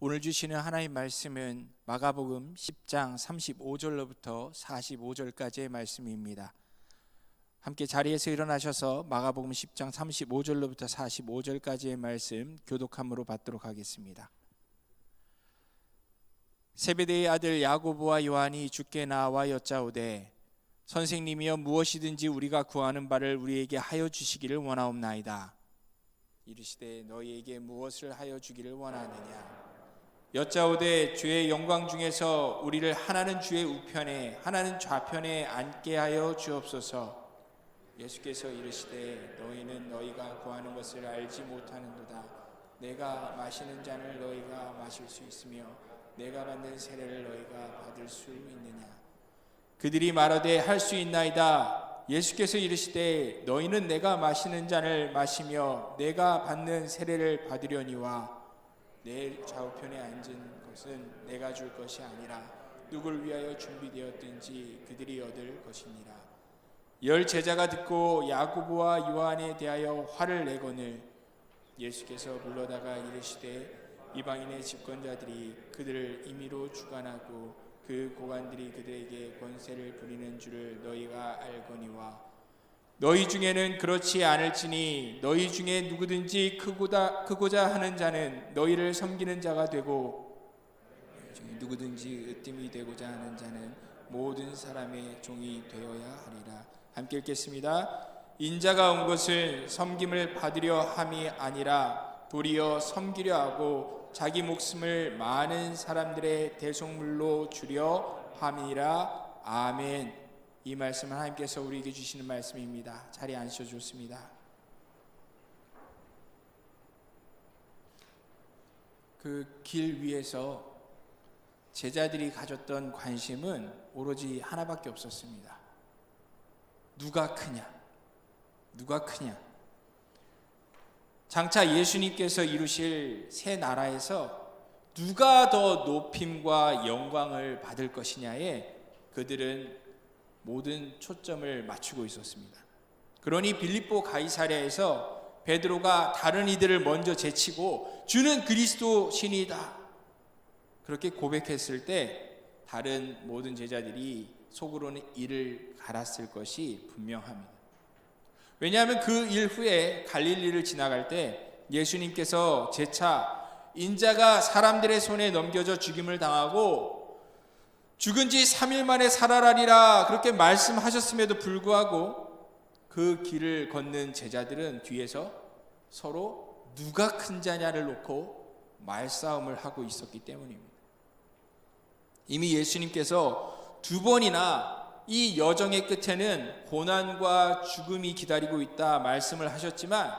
오늘 주시는 하나님 말씀은 마가복음 10장 35절로부터 45절까지의 말씀입니다. 함께 자리에서 일어나셔서 마가복음 10장 35절로부터 45절까지의 말씀 교독함으로 받도록 하겠습니다. 세베대의 아들 야고보와 요한이 주께 나와 여짜오되 선생님이여 무엇이든지 우리가 구하는 바를 우리에게 하여 주시기를 원하옵나이다. 이르시되 너희에게 무엇을 하여 주기를 원하느냐. 여짜오되 주의 영광 중에서 우리를 하나는 주의 우편에 하나는 좌편에 앉게 하여 주옵소서. 예수께서 이르시되 너희는 너희가 구하는 것을 알지 못하는도다. 내가 마시는 잔을 너희가 마실 수 있으며 내가 받는 세례를 너희가 받을 수 있느냐. 그들이 말하되 할 수 있나이다. 예수께서 이르시되 너희는 내가 마시는 잔을 마시며 내가 받는 세례를 받으려니와 내 좌우편에 앉은 것은 내가 줄 것이 아니라 누굴 위하여 준비되었든지 그들이 얻을 것이니라. 열 제자가 듣고 야고보와 요한에 대하여 화를 내거늘 예수께서 불러다가 이르시되 이방인의 집권자들이 그들을 임의로 주관하고 그 고관들이 그들에게 권세를 부리는 줄을 너희가 알거니와 너희 중에는 그렇지 않을지니 너희 중에 누구든지 크고자 하는 자는 너희를 섬기는 자가 되고 너희 중에 누구든지 으뜸이 되고자 하는 자는 모든 사람의 종이 되어야 하리라. 함께 읽겠습니다. 인자가 온 것은 섬김을 받으려 함이 아니라 도리어 섬기려 하고 자기 목숨을 많은 사람들의 대속물로 주려 함이라. 아멘. 이 말씀은 하나님께서 우리에게 주시는 말씀입니다. 자리에 앉으셔 좋습니다. 그 길 위에서 제자들이 가졌던 관심은 오로지 하나밖에 없었습니다. 누가 크냐? 누가 크냐? 장차 예수님께서 이루실 새 나라에서 누가 더 높임과 영광을 받을 것이냐에 그들은 모든 초점을 맞추고 있었습니다. 그러니 빌립보 가이사랴에서 베드로가 다른 이들을 먼저 제치고 주는 그리스도 신이다 그렇게 고백했을 때 다른 모든 제자들이 속으로는 이를 갈았을 것이 분명합니다. 왜냐하면 그 일 후에 갈릴리를 지나갈 때 예수님께서 재차 인자가 사람들의 손에 넘겨져 죽임을 당하고 죽은 지 3일 만에 살아나리라 그렇게 말씀하셨음에도 불구하고 그 길을 걷는 제자들은 뒤에서 서로 누가 큰 자냐를 놓고 말싸움을 하고 있었기 때문입니다. 이미 예수님께서 두 번이나 이 여정의 끝에는 고난과 죽음이 기다리고 있다 말씀을 하셨지만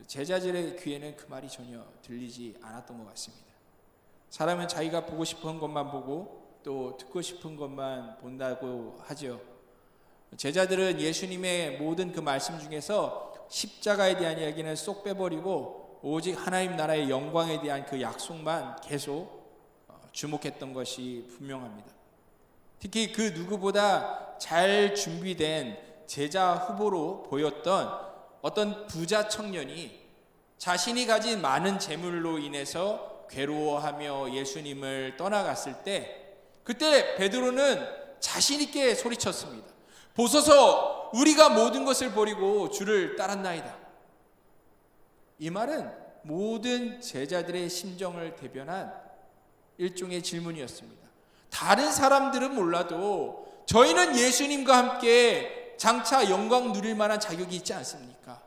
제자들의 귀에는 그 말이 전혀 들리지 않았던 것 같습니다. 사람은 자기가 보고 싶은 것만 보고 또 듣고 싶은 것만 본다고 하죠. 제자들은 예수님의 모든 그 말씀 중에서 십자가에 대한 이야기는 쏙 빼버리고 오직 하나님 나라의 영광에 대한 그 약속만 계속 주목했던 것이 분명합니다. 특히 그 누구보다 잘 준비된 제자 후보로 보였던 어떤 부자 청년이 자신이 가진 많은 재물로 인해서 괴로워하며 예수님을 떠나갔을 때 그때 베드로는 자신 있게 소리쳤습니다. 보소서 우리가 모든 것을 버리고 주를 따랐나이다. 이 말은 모든 제자들의 심정을 대변한 일종의 질문이었습니다. 다른 사람들은 몰라도 저희는 예수님과 함께 장차 영광 누릴 만한 자격이 있지 않습니까?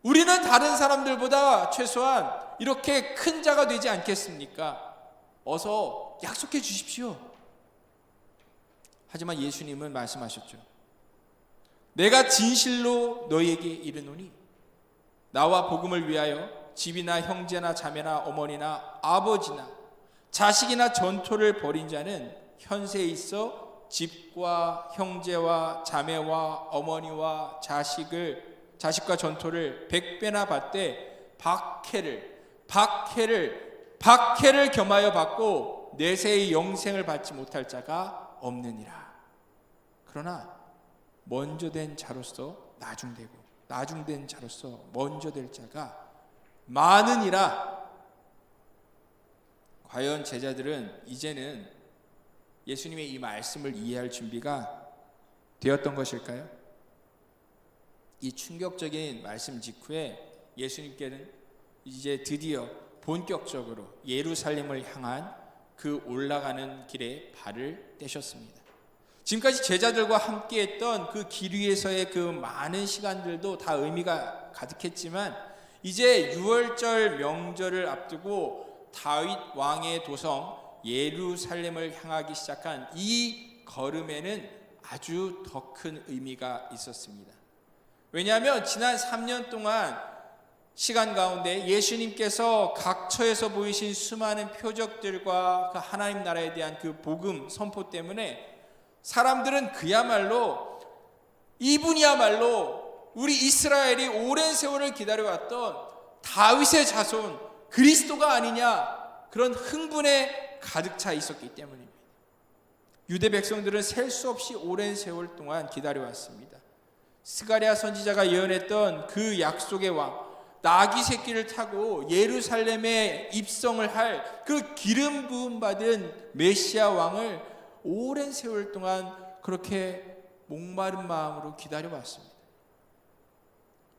우리는 다른 사람들보다 최소한 이렇게 큰 자가 되지 않겠습니까? 어서 약속해 주십시오. 하지만 예수님은 말씀하셨죠. 내가 진실로 너희에게 이르노니 나와 복음을 위하여 집이나 형제나 자매나 어머니나 아버지나 자식이나 전토를 벌인 자는 현세에 있어 집과 형제와 자매와 어머니와 자식과 전토를 100배나 받되 박해를 겸하여 받고 내세의 영생을 받지 못할 자가 없느니라. 그러나 먼저 된 자로서 나중되고 나중된 자로서 먼저 될 자가 많으니라. 과연 제자들은 이제는 예수님의 이 말씀을 이해할 준비가 되었던 것일까요? 이 충격적인 말씀 직후에 예수님께는 이제 드디어 본격적으로 예루살렘을 향한 그 올라가는 길에 발을 떼셨습니다. 지금까지 제자들과 함께했던 그 길 위에서의 그 많은 시간들도 다 의미가 가득했지만 이제 유월절 명절을 앞두고 다윗 왕의 도성 예루살렘을 향하기 시작한 이 걸음에는 아주 더 큰 의미가 있었습니다. 왜냐하면 지난 3년 동안 시간 가운데 예수님께서 각처에서 보이신 수많은 표적들과 그 하나님 나라에 대한 그 복음 선포 때문에 사람들은 그야말로 이분이야말로 우리 이스라엘이 오랜 세월을 기다려왔던 다윗의 자손 그리스도가 아니냐, 그런 흥분에 가득 차 있었기 때문입니다. 유대 백성들은 셀 수 없이 오랜 세월 동안 기다려왔습니다. 스가랴 선지자가 예언했던 그 약속의 왕, 나귀 새끼를 타고 예루살렘에 입성을 할 그 기름 부음 받은 메시아 왕을 오랜 세월 동안 그렇게 목마른 마음으로 기다려왔습니다.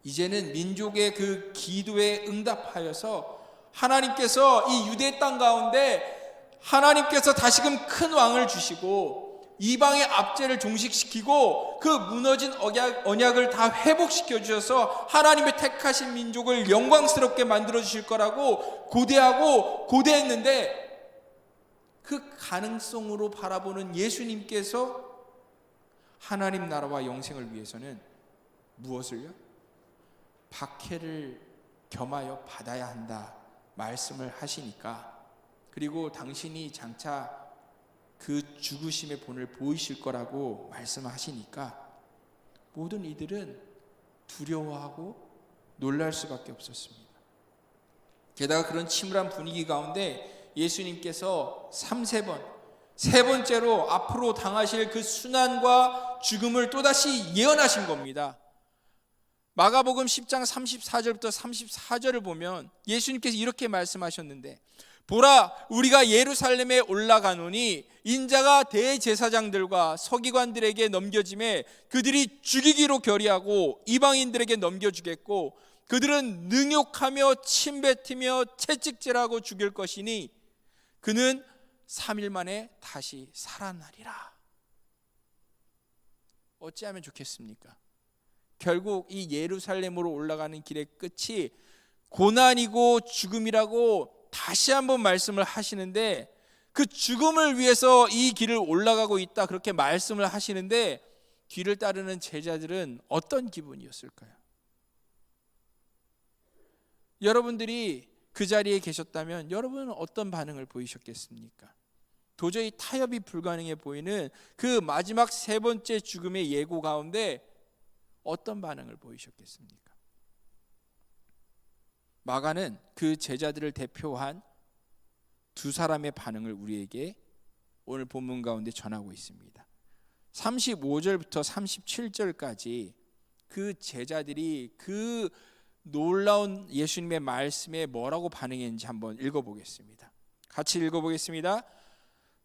이제는 민족의 그 기도에 응답하여서 하나님께서 이 유대 땅 가운데 하나님께서 다시금 큰 왕을 주시고 이방의 압제를 종식시키고 그 무너진 언약을 다 회복시켜 주셔서 하나님의 택하신 민족을 영광스럽게 만들어 주실 거라고 고대했는데 그 가능성으로 바라보는 예수님께서 하나님 나라와 영생을 위해서는 무엇을요? 박해를 겸하여 받아야 한다 말씀을 하시니까, 그리고 당신이 장차 그 죽으심의 본을 보이실 거라고 말씀하시니까 모든 이들은 두려워하고 놀랄 수밖에 없었습니다. 게다가 그런 침울한 분위기 가운데 예수님께서 3-3번, 3번째로 앞으로 당하실 그 순환과 죽음을 또다시 예언하신 겁니다. 마가복음 10장 34절부터 34절을 보면 예수님께서 이렇게 말씀하셨는데, 보라, 우리가 예루살렘에 올라가노니 인자가 대제사장들과 서기관들에게 넘겨짐에 그들이 죽이기로 결의하고 이방인들에게 넘겨주겠고 그들은 능욕하며 침뱉으며 채찍질하고 죽일 것이니 그는 3일 만에 다시 살아나리라. 어찌하면 좋겠습니까? 결국 이 예루살렘으로 올라가는 길의 끝이 고난이고 죽음이라고 다시 한번 말씀을 하시는데, 그 죽음을 위해서 이 길을 올라가고 있다 그렇게 말씀을 하시는데 뒤를 따르는 제자들은 어떤 기분이었을까요? 여러분들이 그 자리에 계셨다면 여러분은 어떤 반응을 보이셨겠습니까? 도저히 타협이 불가능해 보이는 그 마지막 3번째 죽음의 예고 가운데 어떤 반응을 보이셨겠습니까? 마가는 그 제자들을 대표한 2사람의 반응을 우리에게 오늘 본문 가운데 전하고 있습니다. 35절부터 37절까지 그 제자들이 그 놀라운 예수님의 말씀에 뭐라고 반응했는지 한번 읽어보겠습니다. 같이 읽어보겠습니다.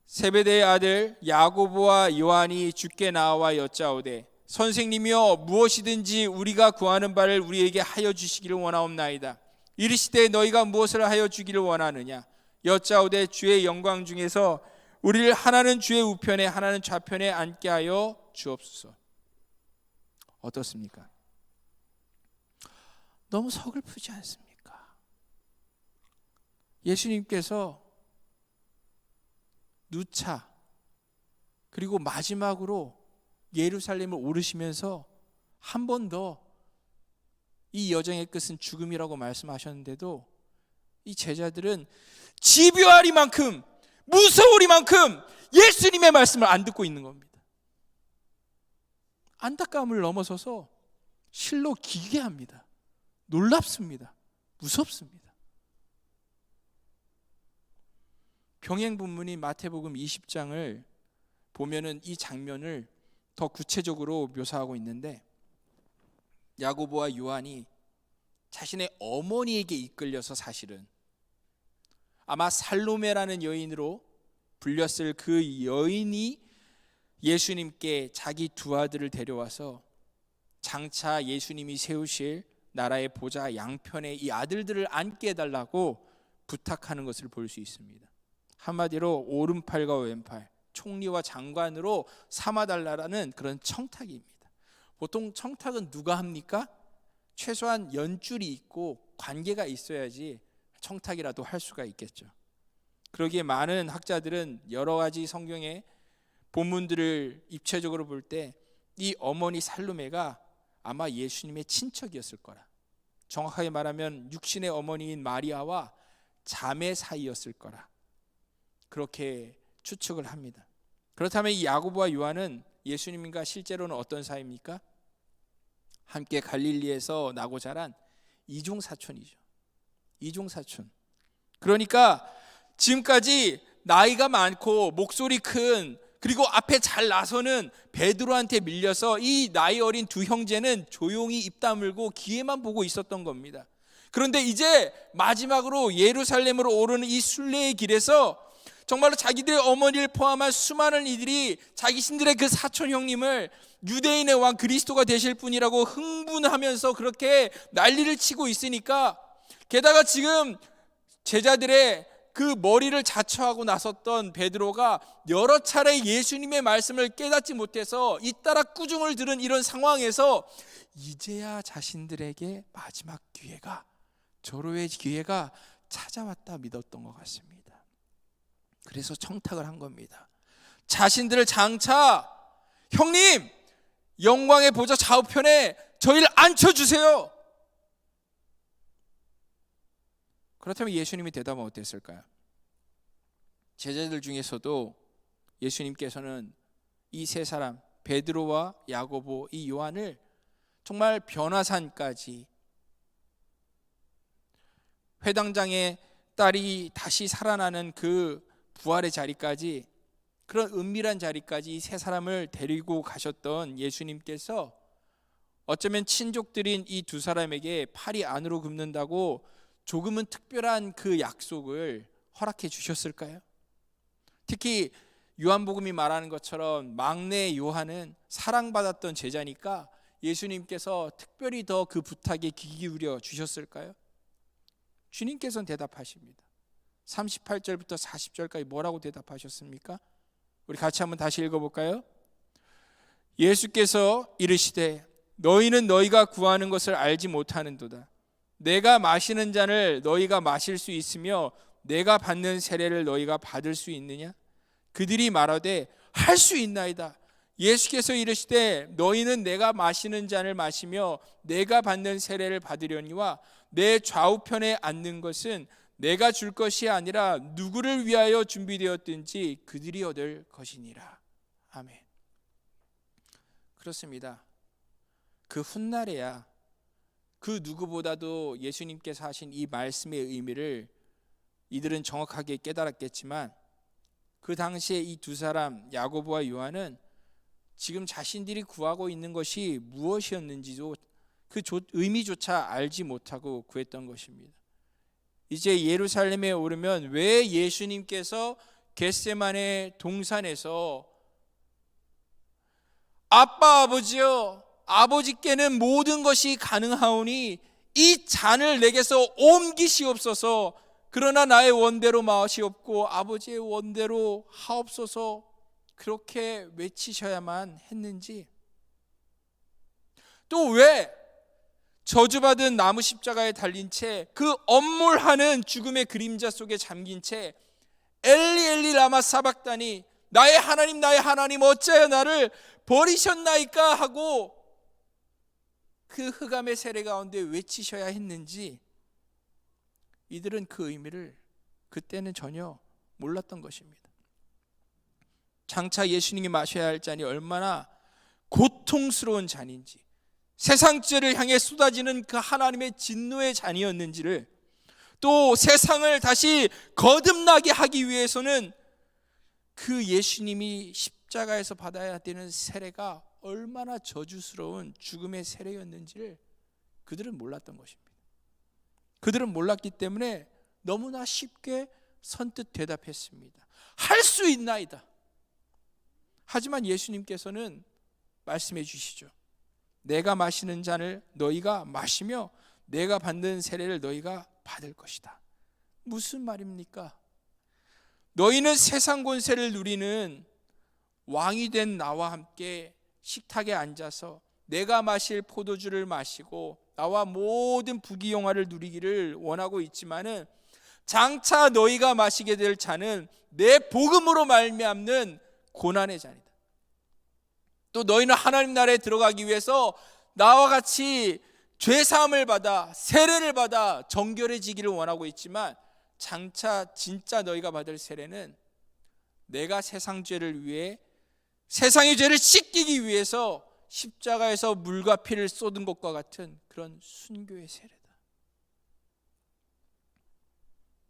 세베대의 아들 야고보와 요한이 주께 나와 여짜오되, 선생님이여, 무엇이든지 우리가 구하는 바를 우리에게 하여 주시기를 원하옵나이다. 이르시되 너희가 무엇을 하여 주기를 원하느냐? 여짜오되 주의 영광 중에서 우리를 하나는 주의 우편에 하나는 좌편에 앉게 하여 주옵소서. 어떻습니까? 너무 서글프지 않습니까? 예수님께서 누차 그리고 마지막으로 예루살렘을 오르시면서 한 번 더 이 여정의 끝은 죽음이라고 말씀하셨는데도 이 제자들은 집요하리만큼 무서우리만큼 예수님의 말씀을 안 듣고 있는 겁니다. 안타까움을 넘어서서 실로 기괴합니다. 놀랍습니다. 무섭습니다. 병행 본문인 마태복음 20장을 보면은 이 장면을 더 구체적으로 묘사하고 있는데, 야고보와 요한이 자신의 어머니에게 이끌려서 사실은 아마 살로메라는 여인으로 불렸을 그 여인이 예수님께 자기 두 아들을 데려와서 장차 예수님이 세우실 나라의 보좌 양편에 이 아들들을 앉게 해달라고 부탁하는 것을 볼 수 있습니다. 한마디로 오른팔과 왼팔, 총리와 장관으로 삼아달라는 그런 청탁입니다. 보통 청탁은 누가 합니까? 최소한 연줄이 있고 관계가 있어야지 청탁이라도 할 수가 있겠죠. 그러기에 많은 학자들은 여러 가지 성경의 본문들을 입체적으로 볼 때 이 어머니 살로메가 아마 예수님의 친척이었을 거라, 정확하게 말하면 육신의 어머니인 마리아와 자매 사이였을 거라, 그렇게 추측을 합니다. 그렇다면 이 야고보와 요한은 예수님과 실제로는 어떤 사이입니까? 함께 갈릴리에서 나고 자란 이종 사촌이죠. 이종 사촌. 그러니까 지금까지 나이가 많고 목소리 큰, 그리고 앞에 잘 나서는 베드로한테 밀려서 이 나이 어린 두 형제는 조용히 입 다물고 기회만 보고 있었던 겁니다. 그런데 이제 마지막으로 예루살렘으로 오르는 이 순례의 길에서 정말로 자기들의 어머니를 포함한 수많은 이들이 자기신들의 그 사촌 형님을 유대인의 왕 그리스도가 되실 분이라고 흥분하면서 그렇게 난리를 치고 있으니까, 게다가 지금 제자들의 그 머리를 자처하고 나섰던 베드로가 여러 차례 예수님의 말씀을 깨닫지 못해서 잇따라 꾸중을 들은 이런 상황에서 이제야 자신들에게 마지막 기회가, 절호의 기회가 찾아왔다 믿었던 것 같습니다. 그래서 청탁을 한 겁니다. 자신들을 장차 형님 영광의 보좌 좌우편에 저희를 앉혀주세요. 그렇다면 예수님이 대답은 어땠을까요? 제자들 중에서도 예수님께서는 이 세 사람 베드로와 야고보, 이 요한을 정말 변화산까지, 회당장의 딸이 다시 살아나는 그 부활의 자리까지, 그런 은밀한 자리까지 이 세 사람을 데리고 가셨던 예수님께서 어쩌면 친족들인 이 두 사람에게 팔이 안으로 굽는다고 조금은 특별한 그 약속을 허락해 주셨을까요? 특히 요한복음이 말하는 것처럼 막내 요한은 사랑받았던 제자니까 예수님께서 특별히 더 그 부탁에 귀 기울여 주셨을까요? 주님께서는 대답하십니다. 38절부터 40절까지 뭐라고 대답하셨습니까? 우리 같이 한번 다시 읽어볼까요? 예수께서 이르시되 너희는 너희가 구하는 것을 알지 못하는도다. 내가 마시는 잔을 너희가 마실 수 있으며 내가 받는 세례를 너희가 받을 수 있느냐? 그들이 말하되 할 수 있나이다. 예수께서 이르시되 너희는 내가 마시는 잔을 마시며 내가 받는 세례를 받으려니와 내 좌우편에 앉는 것은 내가 줄 것이 아니라 누구를 위하여 준비되었든지 그들이 얻을 것이니라. 아멘. 그렇습니다. 그 훗날에야 그 누구보다도 예수님께서 하신 이 말씀의 의미를 이들은 정확하게 깨달았겠지만, 그 당시에 이 두 사람 야고보와 요한은 지금 자신들이 구하고 있는 것이 무엇이었는지도 그 의미조차 알지 못하고 구했던 것입니다. 이제 예루살렘에 오르면 왜 예수님께서 겟세마네 동산에서 아빠 아버지여, 아버지께는 모든 것이 가능하오니 이 잔을 내게서 옮기시옵소서. 그러나 나의 원대로 마시옵고 아버지의 원대로 하옵소서. 그렇게 외치셔야만 했는지, 또 왜 저주받은 나무 십자가에 달린 채 그 엄몰하는 죽음의 그림자 속에 잠긴 채 엘리 엘리 라마 사박다니, 나의 하나님 어찌하여 나를 버리셨나이까 하고 그 흑암의 세례 가운데 외치셔야 했는지, 이들은 그 의미를 그때는 전혀 몰랐던 것입니다. 장차 예수님이 마셔야 할 잔이 얼마나 고통스러운 잔인지, 세상죄를 향해 쏟아지는 그 하나님의 진노의 잔이었는지를, 또 세상을 다시 거듭나게 하기 위해서는 그 예수님이 십자가에서 받아야 되는 세례가 얼마나 저주스러운 죽음의 세례였는지를 그들은 몰랐던 것입니다. 그들은 몰랐기 때문에 너무나 쉽게 선뜻 대답했습니다. 할 수 있나이다. 하지만 예수님께서는 말씀해 주시죠. 내가 마시는 잔을 너희가 마시며 내가 받는 세례를 너희가 받을 것이다. 무슨 말입니까? 너희는 세상 권세를 누리는 왕이 된 나와 함께 식탁에 앉아서 내가 마실 포도주를 마시고 나와 모든 부귀영화를 누리기를 원하고 있지만은 장차 너희가 마시게 될 잔은 내 복음으로 말미암는 고난의 잔이다. 또 너희는 하나님 나라에 들어가기 위해서 나와 같이 죄사함을 받아 세례를 받아 정결해지기를 원하고 있지만 장차 진짜 너희가 받을 세례는 내가 세상 죄를 위해 세상의 죄를 씻기기 위해서 십자가에서 물과 피를 쏟은 것과 같은 그런 순교의 세례다.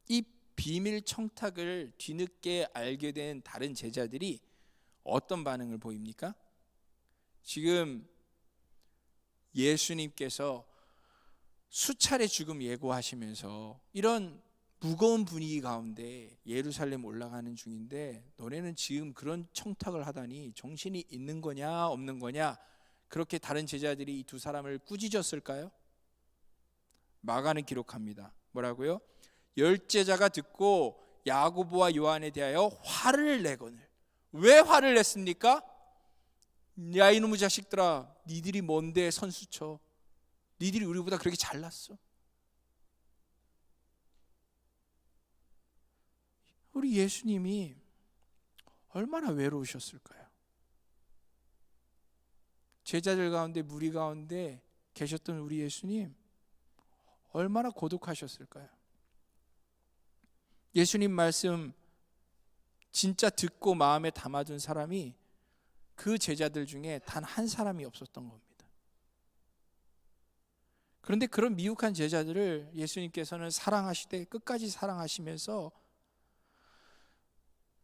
이 비밀 청탁을 뒤늦게 알게 된 다른 제자들이 어떤 반응을 보입니까? 지금 예수님께서 수차례 죽음 예고하시면서 이런 무거운 분위기 가운데 예루살렘 올라가는 중인데 너네는 지금 그런 청탁을 하다니 정신이 있는 거냐 없는 거냐, 그렇게 다른 제자들이 이 두 사람을 꾸짖었을까요? 마가는 기록합니다. 뭐라고요? 열제자가 듣고 야고보와 요한에 대하여 화를 내거늘. 왜 화를 냈습니까? 야 이놈의 자식들아, 니들이 뭔데 선수쳐? 니들이 우리보다 그렇게 잘났어? 우리 예수님이 얼마나 외로우셨을까요? 제자들 가운데 무리 가운데 계셨던 우리 예수님 얼마나 고독하셨을까요? 예수님 말씀 진짜 듣고 마음에 담아둔 사람이 그 제자들 중에 단 한 사람이 없었던 겁니다. 그런데 그런 미혹한 제자들을 예수님께서는 사랑하시되 끝까지 사랑하시면서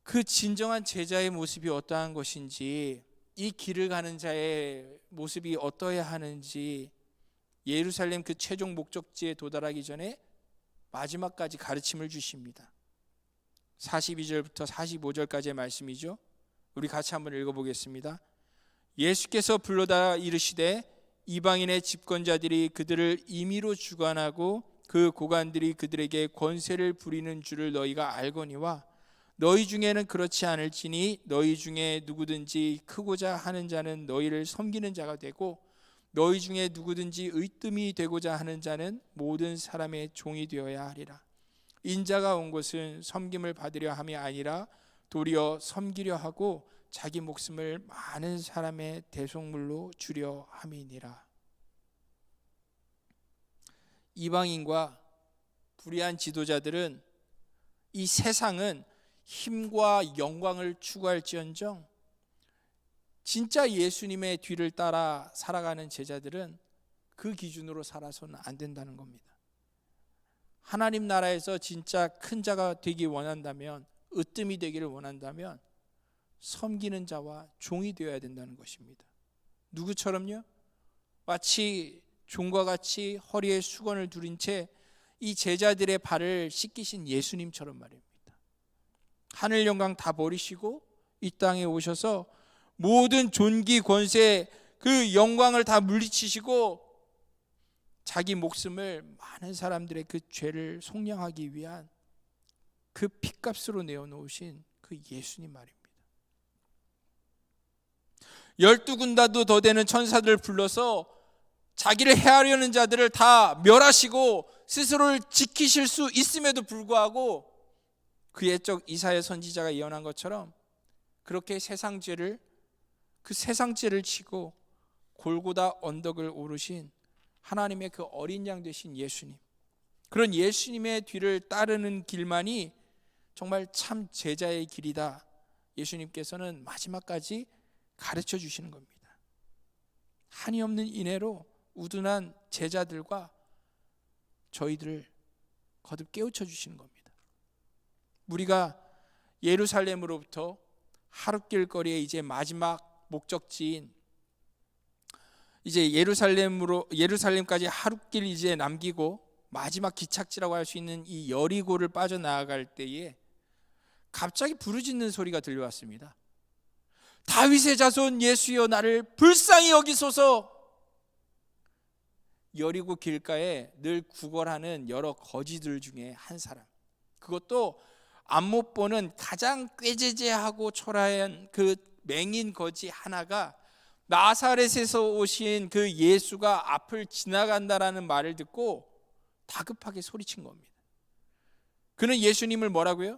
그 진정한 제자의 모습이 어떠한 것인지, 이 길을 가는 자의 모습이 어떠해야 하는지 예루살렘 그 최종 목적지에 도달하기 전에 마지막까지 가르침을 주십니다. 42절부터 45절까지의 말씀이죠. 우리 같이 한번 읽어보겠습니다. 예수께서 불러다 이르시되 이방인의 집권자들이 그들을 임의로 주관하고 그 고관들이 그들에게 권세를 부리는 줄을 너희가 알거니와 너희 중에는 그렇지 않을지니 너희 중에 누구든지 크고자 하는 자는 너희를 섬기는 자가 되고 너희 중에 누구든지 의뜸이 되고자 하는 자는 모든 사람의 종이 되어야 하리라. 인자가 온 것은 섬김을 받으려 함이 아니라 도리어 섬기려 하고 자기 목숨을 많은 사람의 대속물로 주려 함이니라. 이방인과 불의한 지도자들은 이 세상은 힘과 영광을 추구할지언정 진짜 예수님의 뒤를 따라 살아가는 제자들은 그 기준으로 살아서는 안 된다는 겁니다. 하나님 나라에서 진짜 큰 자가 되기 원한다면, 으뜸이 되기를 원한다면 섬기는 자와 종이 되어야 된다는 것입니다. 누구처럼요? 마치 종과 같이 허리에 수건을 두른 채 이 제자들의 발을 씻기신 예수님처럼 말입니다. 하늘 영광 다 버리시고 이 땅에 오셔서 모든 존귀 권세 그 영광을 다 물리치시고 자기 목숨을 많은 사람들의 그 죄를 속량하기 위한 그 핏값으로 내어놓으신 그 예수님 말입니다. 12군단도 더 되는 천사들을 불러서 자기를 해하려는 자들을 다 멸하시고 스스로를 지키실 수 있음에도 불구하고 그 옛적 이사야 선지자가 예언한 것처럼 그렇게 세상 죄를 치고 골고다 언덕을 오르신 하나님의 그 어린 양 되신 예수님, 그런 예수님의 뒤를 따르는 길만이 정말 참 제자의 길이다. 예수님께서는 마지막까지 가르쳐 주시는 겁니다. 한이 없는 인애로 우둔한 제자들과 저희들을 거듭 깨우쳐 주시는 겁니다. 우리가 예루살렘으로부터 하룻길 거리에 이제 마지막 목적지인 이제 예루살렘까지 하룻길 이제 남기고 마지막 기착지라고 할 수 있는 이 여리고를 빠져나갈 때에 갑자기 부르짖는 소리가 들려왔습니다. 다윗의 자손 예수여 나를 불쌍히 여기소서. 여리고 길가에 늘 구걸하는 여러 거지들 중에 한 사람, 그것도 앞못 보는 가장 꾀죄죄하고 초라한 그 맹인 거지 하나가 나사렛에서 오신 그 예수가 앞을 지나간다라는 말을 듣고 다급하게 소리친 겁니다. 그는 예수님을 뭐라고요?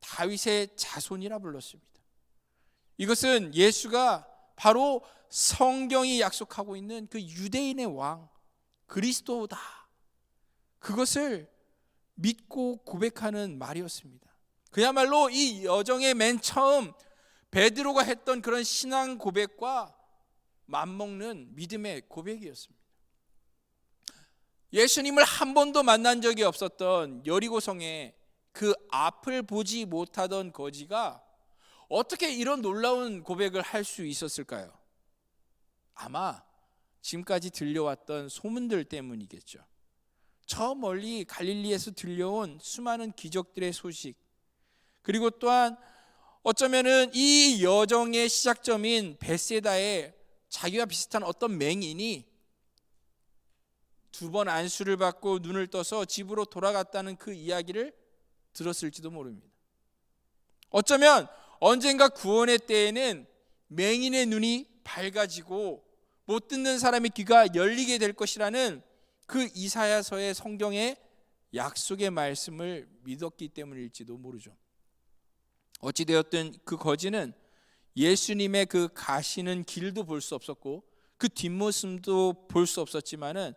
다윗의 자손이라 불렀습니다. 이것은 예수가 바로 성경이 약속하고 있는 그 유대인의 왕 그리스도다, 그것을 믿고 고백하는 말이었습니다. 그야말로 이 여정의 맨 처음 베드로가 했던 그런 신앙 고백과 맞먹는 믿음의 고백이었습니다. 예수님을 한 번도 만난 적이 없었던 여리고성에 그 앞을 보지 못하던 거지가 어떻게 이런 놀라운 고백을 할 수 있었을까요? 아마 지금까지 들려왔던 소문들 때문이겠죠. 저 멀리 갈릴리에서 들려온 수많은 기적들의 소식, 그리고 또한 어쩌면은 이 여정의 시작점인 벳세다에 자기와 비슷한 어떤 맹인이 2번 안수를 받고 눈을 떠서 집으로 돌아갔다는 그 이야기를 들었을지도 모릅니다. 어쩌면 언젠가 구원의 때에는 맹인의 눈이 밝아지고 못 듣는 사람의 귀가 열리게 될 것이라는 그 이사야서의 성경의 약속의 말씀을 믿었기 때문일지도 모르죠. 어찌되었든 그 거지는 예수님의 그 가시는 길도 볼 수 없었고 그 뒷모습도 볼 수 없었지만은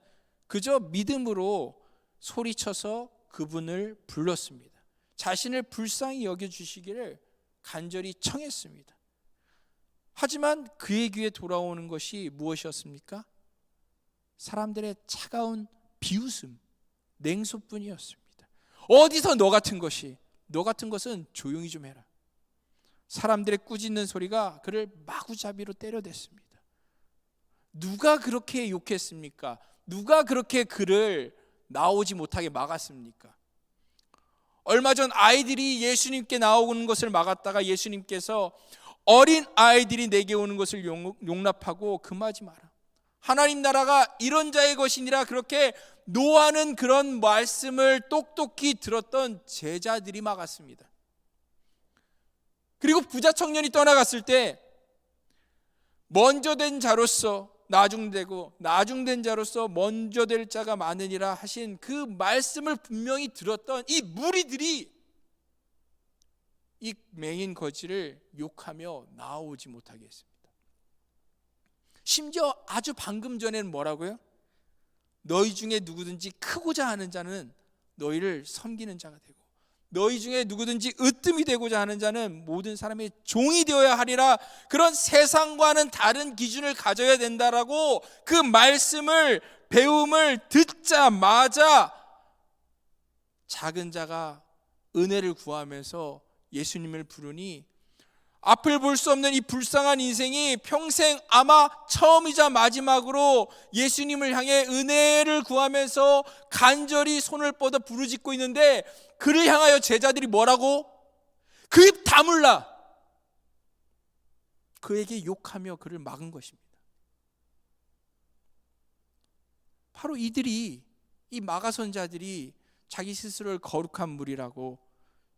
그저 믿음으로 소리쳐서 그분을 불렀습니다. 자신을 불쌍히 여겨주시기를 간절히 청했습니다. 하지만 그의 귀에 돌아오는 것이 무엇이었습니까? 사람들의 차가운 비웃음, 냉소뿐이었습니다. 어디서 너 같은 것은 조용히 좀 해라. 사람들의 꾸짖는 소리가 그를 마구잡이로 때려댔습니다. 누가 그렇게 욕했습니까? 누가 그렇게 그를 나오지 못하게 막았습니까? 얼마 전 아이들이 예수님께 나오는 것을 막았다가 예수님께서 어린 아이들이 내게 오는 것을 용납하고 금하지 마라. 하나님 나라가 이런 자의 것이니라 그렇게 노하는 그런 말씀을 똑똑히 들었던 제자들이 막았습니다. 그리고 부자 청년이 떠나갔을 때 먼저 된 자로서 나중되고 나중된 자로서 먼저 될 자가 많으니라 하신 그 말씀을 분명히 들었던 이 무리들이 이 맹인 거지를 욕하며 나오지 못하게 했습니다. 심지어 아주 방금 전에는 뭐라고요? 너희 중에 누구든지 크고자 하는 자는 너희를 섬기는 자가 되고 너희 중에 누구든지 으뜸이 되고자 하는 자는 모든 사람의 종이 되어야 하리라. 그런 세상과는 다른 기준을 가져야 된다라고 그 말씀을 배움을 듣자마자 작은 자가 은혜를 구하면서 예수님을 부르니 앞을 볼 수 없는 이 불쌍한 인생이 평생 아마 처음이자 마지막으로 예수님을 향해 은혜를 구하면서 간절히 손을 뻗어 부르짖고 있는데 그를 향하여 제자들이 뭐라고? 그 입 다물라! 그에게 욕하며 그를 막은 것입니다. 바로 이들이, 이 마가선자들이 자기 스스로를 거룩한 무리라고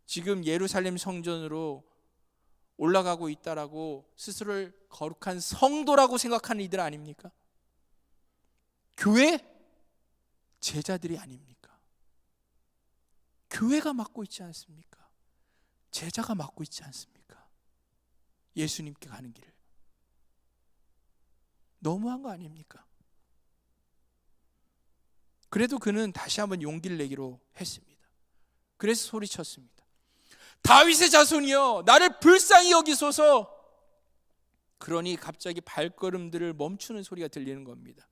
지금 예루살렘 성전으로 올라가고 있다라고 스스로를 거룩한 성도라고 생각하는 이들 아닙니까? 교회? 제자들이 아닙니까? 교회가 맡고 있지 않습니까? 제자가 맡고 있지 않습니까? 예수님께 가는 길을. 너무한 거 아닙니까? 그래도 그는 다시 한번 용기를 내기로 했습니다. 그래서 소리쳤습니다. 다윗의 자손이여 나를 불쌍히 여기소서. 그러니 갑자기 발걸음들을 멈추는 소리가 들리는 겁니다.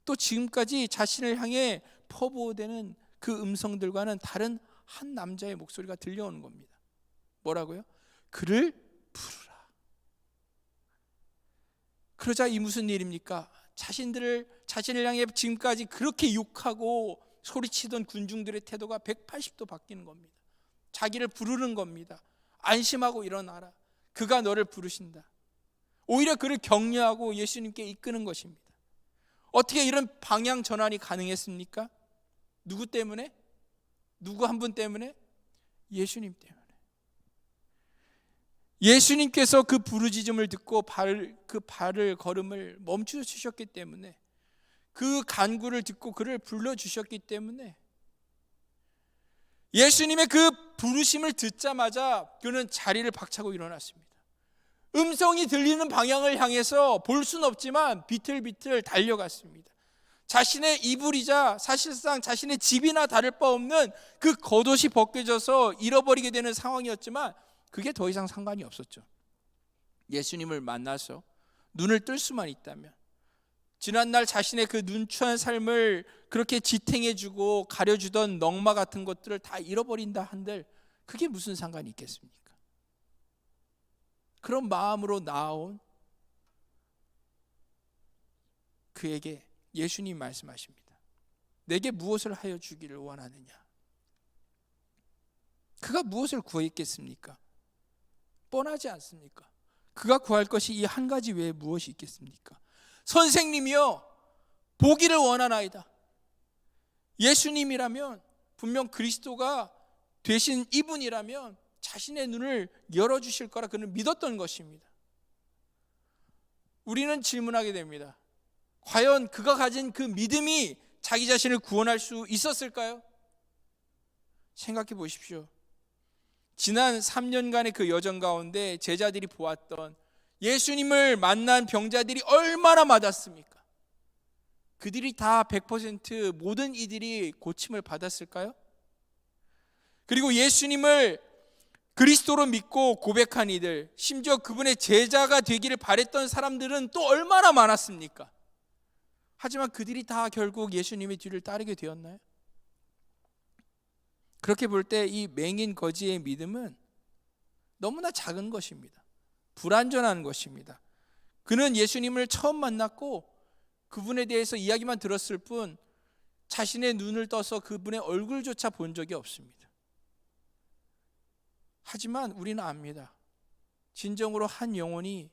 또 지금까지 자신을 향해 퍼부어대는 그 음성들과는 다른 한 남자의 목소리가 들려오는 겁니다. 뭐라고요? 그를 부르라. 그러자 이 무슨 일입니까? 자신을 향해 지금까지 그렇게 욕하고 소리치던 군중들의 태도가 180도 바뀌는 겁니다. 자기를 부르는 겁니다. 안심하고 일어나라. 그가 너를 부르신다. 오히려 그를 격려하고 예수님께 이끄는 것입니다. 어떻게 이런 방향 전환이 가능했습니까? 누구 때문에? 누구 한 분 때문에? 예수님 때문에. 예수님께서 그 부르짖음을 듣고 걸음을 멈추어 주셨기 때문에, 그 간구를 듣고 그를 불러주셨기 때문에, 예수님의 그 부르심을 듣자마자 그는 자리를 박차고 일어났습니다. 음성이 들리는 방향을 향해서 볼 수는 없지만 비틀비틀 달려갔습니다. 자신의 이불이자 사실상 자신의 집이나 다를 바 없는 그 겉옷이 벗겨져서 잃어버리게 되는 상황이었지만 그게 더 이상 상관이 없었죠. 예수님을 만나서 눈을 뜰 수만 있다면, 지난날 자신의 그 눈추한 삶을 그렇게 지탱해주고 가려주던 넝마 같은 것들을 다 잃어버린다 한들 그게 무슨 상관이 있겠습니까? 그런 마음으로 나아온 그에게 예수님 말씀하십니다. 내게 무엇을 하여 주기를 원하느냐? 그가 무엇을 구했겠습니까? 뻔하지 않습니까? 그가 구할 것이 이 한 가지 외에 무엇이 있겠습니까? 선생님이여, 보기를 원하나이다. 예수님이라면, 분명 그리스도가 되신 이분이라면 자신의 눈을 열어주실 거라 그는 믿었던 것입니다. 우리는 질문하게 됩니다. 과연 그가 가진 그 믿음이 자기 자신을 구원할 수 있었을까요? 생각해 보십시오. 지난 3년간의 그 여정 가운데 제자들이 보았던 예수님을 만난 병자들이 얼마나 많았습니까? 그들이 다 100% 모든 이들이 고침을 받았을까요? 그리고 예수님을 그리스도로 믿고 고백한 이들, 심지어 그분의 제자가 되기를 바랬던 사람들은 또 얼마나 많았습니까? 하지만 그들이 다 결국 예수님의 뒤를 따르게 되었나요? 그렇게 볼 때 이 맹인 거지의 믿음은 너무나 작은 것입니다. 불완전한 것입니다. 그는 예수님을 처음 만났고 그분에 대해서 이야기만 들었을 뿐 자신의 눈을 떠서 그분의 얼굴조차 본 적이 없습니다. 하지만 우리는 압니다. 진정으로 한 영혼이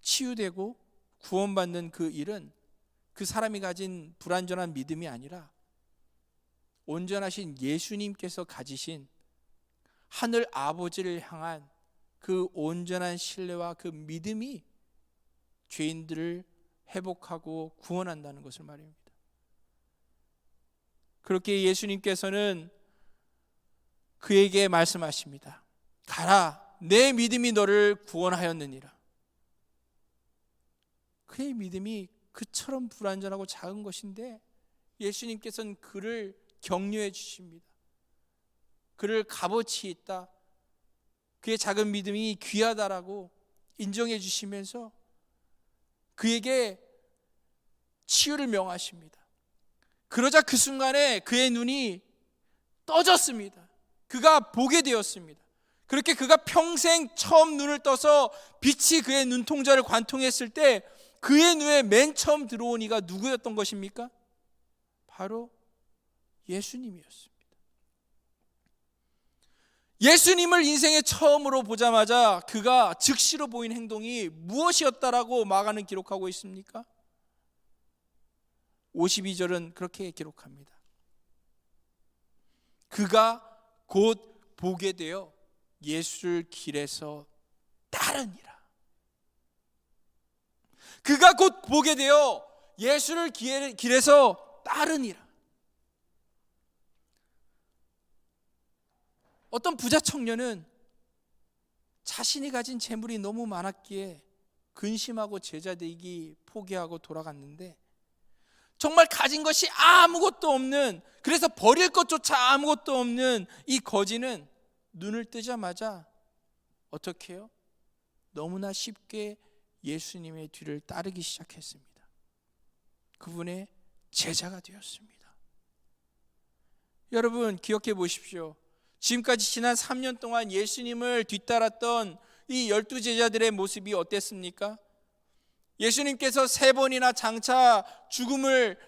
치유되고 구원받는 그 일은 그 사람이 가진 불완전한 믿음이 아니라 온전하신 예수님께서 가지신 하늘 아버지를 향한 그 온전한 신뢰와 그 믿음이 죄인들을 회복하고 구원한다는 것을 말입니다. 그렇게 예수님께서는 그에게 말씀하십니다. 가라, 내 믿음이 너를 구원하였느니라. 그의 믿음이 그처럼 불완전하고 작은 것인데 예수님께서는 그를 격려해 주십니다. 그를 값어치 있다, 그의 작은 믿음이 귀하다라고 인정해 주시면서 그에게 치유를 명하십니다. 그러자 그 순간에 그의 눈이 떠졌습니다. 그가 보게 되었습니다. 그렇게 그가 평생 처음 눈을 떠서 빛이 그의 눈동자를 관통했을 때 그의 눈에 맨 처음 들어온 이가 누구였던 것입니까? 바로 예수님이었습니다. 예수님을 인생에 처음으로 보자마자 그가 즉시로 보인 행동이 무엇이었다라고 마가는 기록하고 있습니까? 52절은 그렇게 기록합니다. 그가 곧 보게 되어 예수를 길에서 따르니라. 그가 곧 보게 되어 예수를 길에서 따르니라. 어떤 부자 청년은 자신이 가진 재물이 너무 많았기에 근심하고 제자되기 포기하고 돌아갔는데, 정말 가진 것이 아무것도 없는, 그래서 버릴 것조차 아무것도 없는 이 거지는 눈을 뜨자마자 어떻게 해요? 너무나 쉽게 예수님의 뒤를 따르기 시작했습니다. 그분의 제자가 되었습니다. 여러분 기억해 보십시오. 지금까지 지난 3년 동안 예수님을 뒤따랐던 이 12제자들의 모습이 어땠습니까? 예수님께서 3번이나 장차 죽음을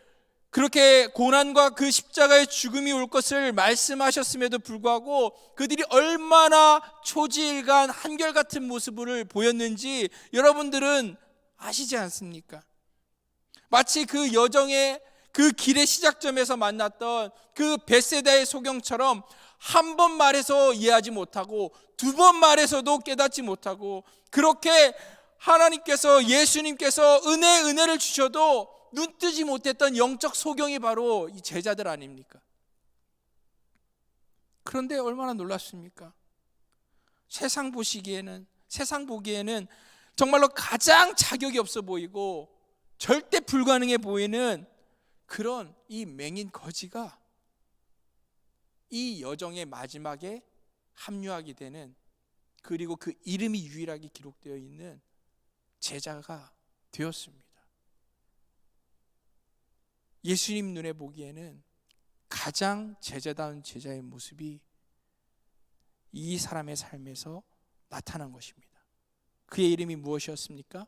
그렇게 고난과 그 십자가의 죽음이 올 것을 말씀하셨음에도 불구하고 그들이 얼마나 초지일간 한결같은 모습을 보였는지 여러분들은 아시지 않습니까? 마치 그 여정의 그 길의 시작점에서 만났던 그 벳세다의 소경처럼 한 번 말해서 이해하지 못하고 두 번 말해서도 깨닫지 못하고, 그렇게 하나님께서, 예수님께서 은혜를 주셔도 눈뜨지 못했던 영적 소경이 바로 이 제자들 아닙니까? 그런데 얼마나 놀랍습니까? 세상 보기에는 정말로 가장 자격이 없어 보이고 절대 불가능해 보이는 그런 이 맹인 거지가 이 여정의 마지막에 합류하게 되는, 그리고 그 이름이 유일하게 기록되어 있는 제자가 되었습니다. 예수님 눈에 보기에는 가장 제자다운 제자의 모습이 이 사람의 삶에서 나타난 것입니다. 그의 이름이 무엇이었습니까?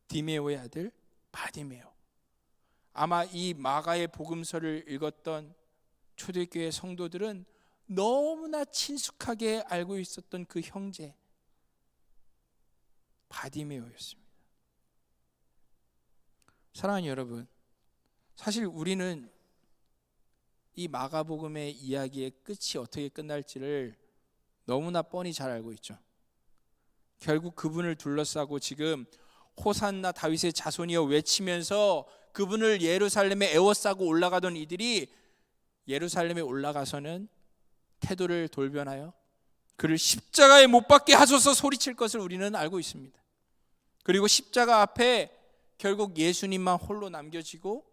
디메오의 아들 바디메오. 아마 이 마가의 복음서를 읽었던 초대교회 성도들은 너무나 친숙하게 알고 있었던 그 형제 바디메오였습니다. 사랑하는 여러분, 사실 우리는 이 마가복음의 이야기의 끝이 어떻게 끝날지를 너무나 뻔히 잘 알고 있죠. 결국 그분을 둘러싸고 지금 호산나 다윗의 자손이여 외치면서 그분을 예루살렘에 에워싸고 올라가던 이들이 예루살렘에 올라가서는 태도를 돌변하여 그를 십자가에 못 박게 하소서 소리칠 것을 우리는 알고 있습니다. 그리고 십자가 앞에 결국 예수님만 홀로 남겨지고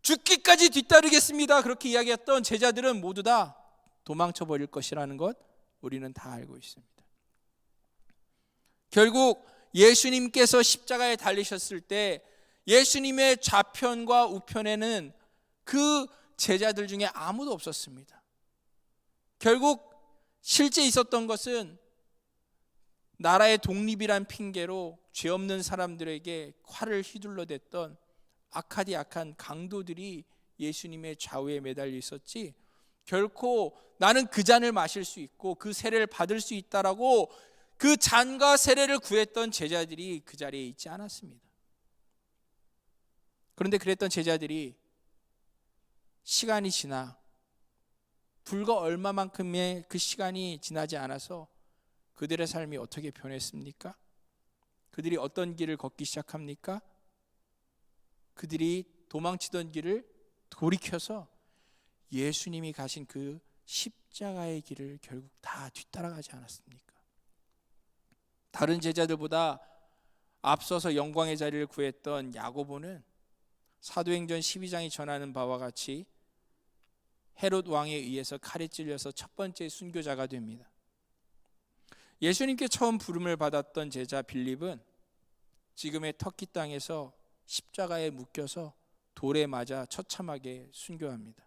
죽기까지 뒤따르겠습니다, 그렇게 이야기했던 제자들은 모두 다 도망쳐 버릴 것이라는 것 우리는 다 알고 있습니다. 결국 예수님께서 십자가에 달리셨을 때 예수님의 좌편과 우편에는 그 제자들 중에 아무도 없었습니다. 결국 실제 있었던 것은 나라의 독립이란 핑계로 죄 없는 사람들에게 칼을 휘둘러댔던 악한 강도들이 예수님의 좌우에 매달려 있었지, 결코 나는 그 잔을 마실 수 있고 그 세례를 받을 수 있다라고 그 잔과 세례를 구했던 제자들이 그 자리에 있지 않았습니다. 그런데 그랬던 제자들이 시간이 지나 불과 얼마만큼의 그 시간이 지나지 않아서 그들의 삶이 어떻게 변했습니까? 그들이 어떤 길을 걷기 시작합니까? 그들이 도망치던 길을 돌이켜서 예수님이 가신 그 십자가의 길을 결국 다 뒤따라가지 않았습니까? 다른 제자들보다 앞서서 영광의 자리를 구했던 야고보는 사도행전 12장이 전하는 바와 같이 헤롯 왕에 의해서 칼에 찔려서 첫 번째 순교자가 됩니다. 예수님께 처음 부름을 받았던 제자 빌립은 지금의 터키 땅에서 십자가에 묶여서 돌에 맞아 처참하게 순교합니다.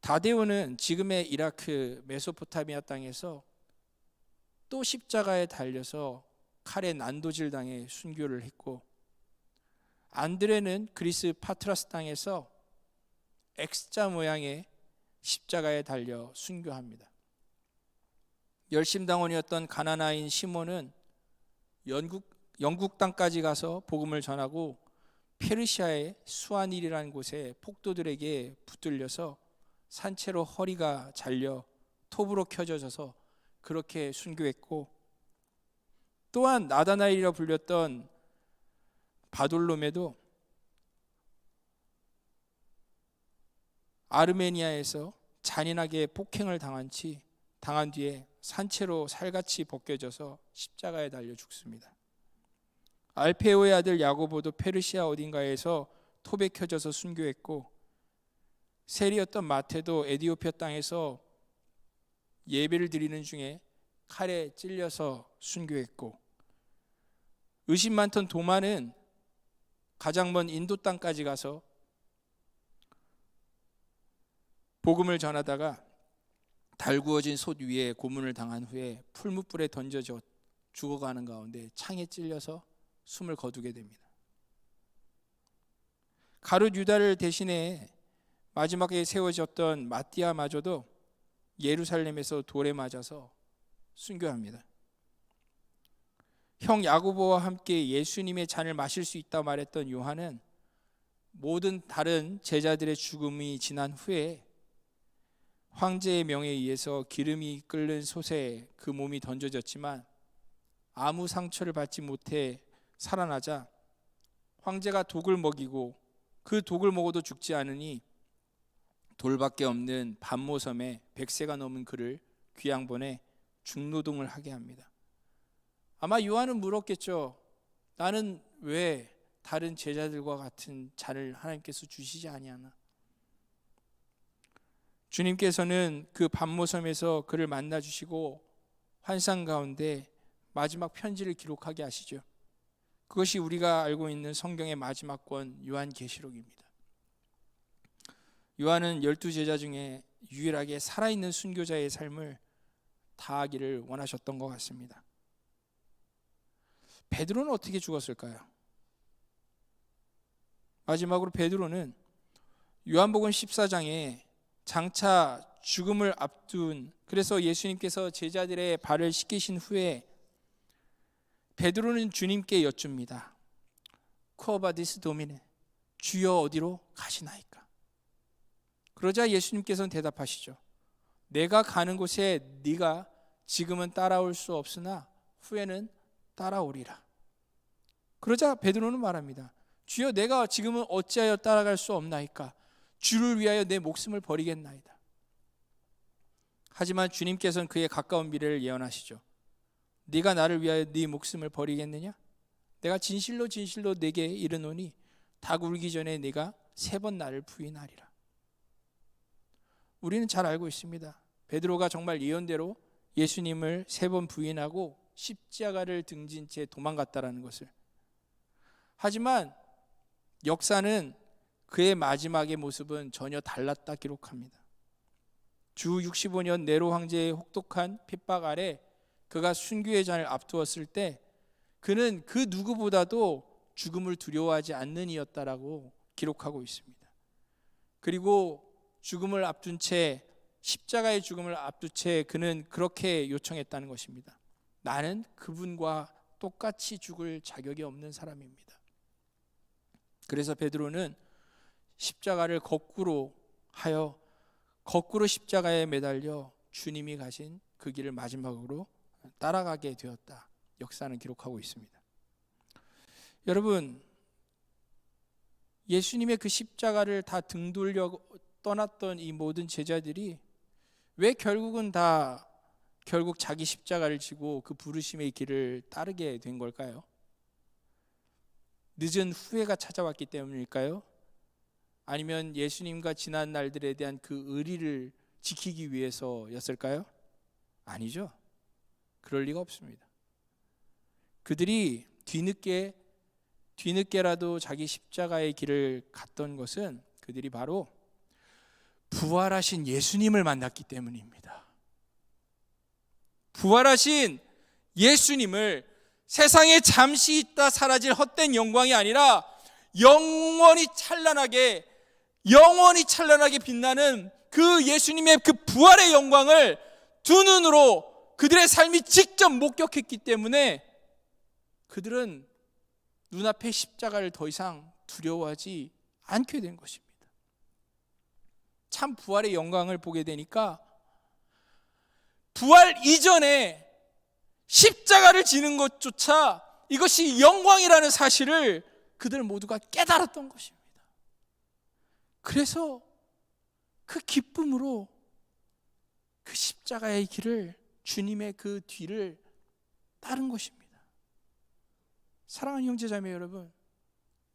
다데오는 지금의 이라크 메소포타미아 땅에서 또 십자가에 달려서 칼에 난도질 당해 순교를 했고, 안드레는 그리스 파트라스 땅에서 X자 모양의 십자가에 달려 순교합니다. 열심당원이었던 가나나인 시몬은 영국 땅까지 가서 복음을 전하고 페르시아의 수아닐이라는 곳에 폭도들에게 붙들려서 산채로 허리가 잘려 톱으로 켜져져서 그렇게 순교했고, 또한 나다나엘이라 불렸던 바돌로메도 아르메니아에서 잔인하게 폭행을 당한 뒤에 산채로 살같이 벗겨져서 십자가에 달려 죽습니다. 알페오의 아들 야고보도 페르시아 어딘가에서 톱에 켜져서 순교했고, 세리였던 마테도 에디오피아 땅에서 예배를 드리는 중에 칼에 찔려서 순교했고, 의심 많던 도마는 가장 먼 인도 땅까지 가서 복음을 전하다가 달구어진 솥 위에 고문을 당한 후에 풀무불에 던져져 죽어가는 가운데 창에 찔려서 숨을 거두게 됩니다. 가룟 유다를 대신해 마지막에 세워졌던 마띠아마저도 예루살렘에서 돌에 맞아서 순교합니다. 형 야고보와 함께 예수님의 잔을 마실 수 있다고 말했던 요한은 모든 다른 제자들의 죽음이 지난 후에 황제의 명에 의해서 기름이 끓는 솥에 그 몸이 던져졌지만 아무 상처를 받지 못해 살아나자 황제가 독을 먹이고 그 독을 먹어도 죽지 않으니 돌밖에 없는 반모섬에 100세가 넘은 그를 귀양본에 중노동을 하게 합니다. 아마 요한은 물었겠죠. 나는 왜 다른 제자들과 같은 잔을 하나님께서 주시지 아니하나? 주님께서는 그 반모섬에서 그를 만나 주시고 환상 가운데 마지막 편지를 기록하게 하시죠. 그것이 우리가 알고 있는 성경의 마지막 권 요한계시록입니다. 요한은 12제자 중에 유일하게 살아있는 순교자의 삶을 다하기를 원하셨던 것 같습니다. 베드로는 어떻게 죽었을까요? 마지막으로 베드로는 요한복음 14장에 장차 죽음을 앞둔, 그래서 예수님께서 제자들의 발을 씻기신 후에 베드로는 주님께 여쭙니다. 쿠어바디스 도미네, 주여 어디로 가시나이까? 그러자 예수님께서는 대답하시죠. 내가 가는 곳에 네가 지금은 따라올 수 없으나 후에는 따라오리라. 그러자 베드로는 말합니다. 주여 내가 지금은 어찌하여 따라갈 수 없나이까? 주를 위하여 내 목숨을 버리겠나이다. 하지만 주님께서는 그의 가까운 미래를 예언하시죠. 네가 나를 위하여 네 목숨을 버리겠느냐? 내가 진실로 진실로 네게 이르노니 닭 울기 전에 네가 3번 나를 부인하리라. 우리는 잘 알고 있습니다. 베드로가 정말 예언대로 예수님을 3번 부인하고 십자가를 등진 채 도망갔다라는 것을. 하지만 역사는 그의 마지막의 모습은 전혀 달랐다 기록합니다. 주 65년 네로 황제의 혹독한 핍박 아래 그가 순교의 잔을 앞두었을 때 그는 그 누구보다도 죽음을 두려워하지 않는 이였다라고 기록하고 있습니다. 그리고 죽음을 앞둔 채, 십자가의 죽음을 앞둔 채 그는 그렇게 요청했다는 것입니다. 나는 그분과 똑같이 죽을 자격이 없는 사람입니다. 그래서 베드로는 십자가를 거꾸로 하여 거꾸로 십자가에 매달려 주님이 가신 그 길을 마지막으로 따라가게 되었다. 역사는 기록하고 있습니다. 여러분, 예수님의 그 십자가를 다 등돌려 떠났던 이 모든 제자들이 왜 결국 자기 십자가를 지고 그 부르심의 길을 따르게 된 걸까요? 늦은 후회가 찾아왔기 때문일까요? 아니면 예수님과 지난 날들에 대한 그 의리를 지키기 위해서였을까요? 아니죠. 그럴 리가 없습니다. 그들이 뒤늦게라도 자기 십자가의 길을 갔던 것은 그들이 바로 부활하신 예수님을 만났기 때문입니다. 부활하신 예수님을 세상에 잠시 있다 사라질 헛된 영광이 아니라 영원히 찬란하게 빛나는 그 예수님의 그 부활의 영광을 두 눈으로 그들의 삶이 직접 목격했기 때문에 그들은 눈앞의 십자가를 더 이상 두려워하지 않게 된 것입니다. 참 부활의 영광을 보게 되니까 부활 이전에 십자가를 지는 것조차 이것이 영광이라는 사실을 그들 모두가 깨달았던 것입니다. 그래서 그 기쁨으로 그 십자가의 길을, 주님의 그 뒤를 따른 것입니다. 사랑하는 형제자매 여러분,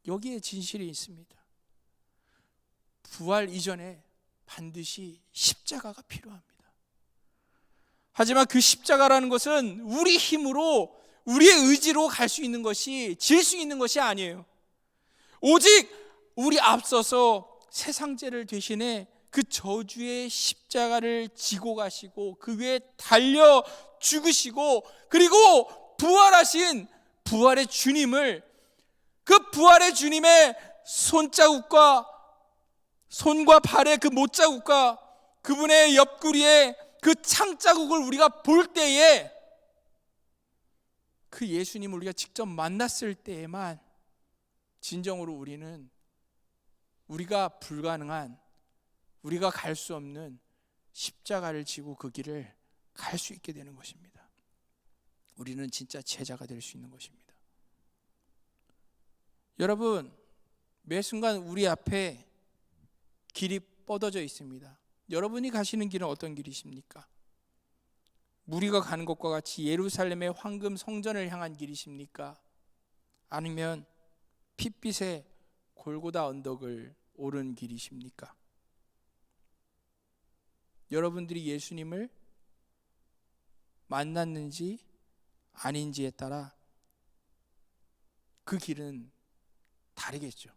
여기에 진실이 있습니다. 부활 이전에 반드시 십자가가 필요합니다. 하지만 그 십자가라는 것은 우리 힘으로, 우리의 의지로 갈 수 있는 것이, 질 수 있는 것이 아니에요. 오직 우리 앞서서 세상죄를 대신해 그 저주의 십자가를 지고 가시고 그 위에 달려 죽으시고 그리고 부활하신 부활의 주님을, 그 부활의 주님의 손과 발의 그 못자국과 그분의 옆구리에 그 창자국을 우리가 볼 때에, 그 예수님을 우리가 직접 만났을 때에만 진정으로 우리는 우리가 불가능한, 우리가 갈 수 없는 십자가를 지고 그 길을 갈 수 있게 되는 것입니다. 우리는 진짜 제자가 될 수 있는 것입니다. 여러분, 매 순간 우리 앞에 길이 뻗어져 있습니다. 여러분이 가시는 길은 어떤 길이십니까? 무리가 가는 것과 같이 예루살렘의 황금 성전을 향한 길이십니까? 아니면 핏빛의 골고다 언덕을 오른 길이십니까? 여러분들이 예수님을 만났는지 아닌지에 따라 그 길은 다르겠죠.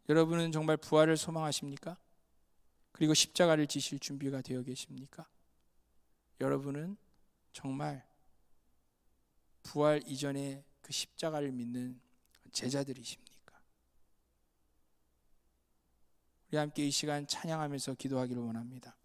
여러분은 정말 부활을 소망하십니까? 그리고 십자가를 지실 준비가 되어 계십니까? 여러분은 정말 부활 이전에 그 십자가를 믿는 제자들이십니까? 우리 함께 이 시간 찬양하면서 기도하기를 원합니다.